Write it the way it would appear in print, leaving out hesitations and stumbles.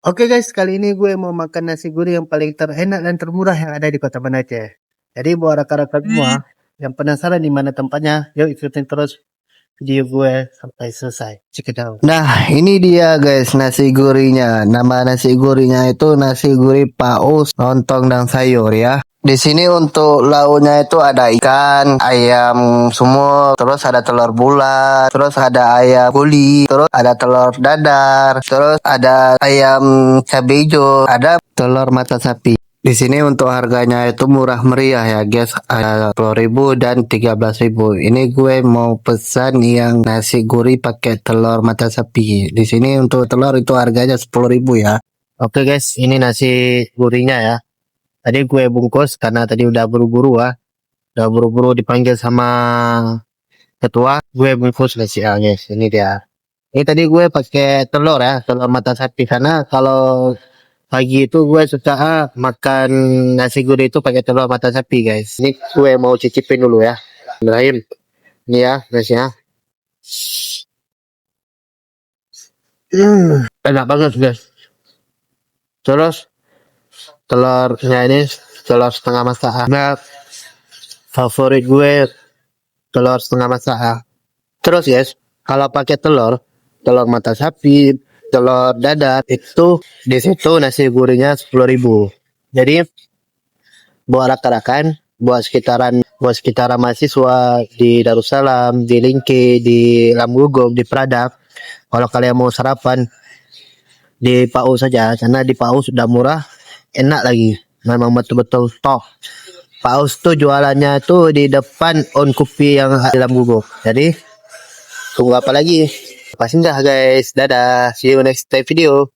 Oke guys, kali ini gue mau makan nasi gurih yang paling terenak dan termurah yang ada di Kota Banda Aceh. Jadi buat rekan-rekan semua yang penasaran di mana tempatnya, yuk ikutin terus video gue sampai selesai. Check it out. Nah, ini dia guys nasi gurihnya. Nama nasi gurihnya itu nasi gurih paus, lontong dan sayur ya. Di sini untuk lauknya itu ada ikan, ayam sumur, terus ada telur bulat, terus ada ayam guli, terus ada telur dadar, terus ada ayam cabai hijau, ada telur mata sapi. Di sini untuk harganya itu murah meriah ya guys, ada 10.000 dan 13.000. Ini gue mau pesan yang nasi gurih pakai telur mata sapi. Di sini untuk telur itu harganya 10.000 ya. Oke guys, ini nasi gurihnya ya. Tadi gue bungkus karena tadi udah buru-buru ya. Udah buru-buru dipanggil sama ketua, gue bungkus nasi guys. Ini dia. Ini tadi gue pakai telur ya, telur mata sapi karena kalau pagi itu gue suka makan nasi gurih itu pakai telur mata sapi guys. Ini gue mau cicipin dulu ya. Bismillahirrahmanirrahim. Ini ya nasinya. Enak banget guys. Terus telurnya ini telur setengah masak. Nah, favorit gue telur setengah masak. Terus guys, kalau pakai telur mata sapi, telur dadar itu di situ nasi gurihnya 10.000. Jadi buat rekan-rekan, buat sekitaran mahasiswa di Darussalam, di Lingke, di Lamgugong, di Prada. Kalau kalian mau sarapan di PAU saja, karena di PAU sudah murah, enak lagi. Memang betul-betul top. Paus tuh jualannya tuh di depan On Kopi yang di Lamgugong. Jadi tunggu apa lagi? Pasti dah guys. Dadah. See you next time video.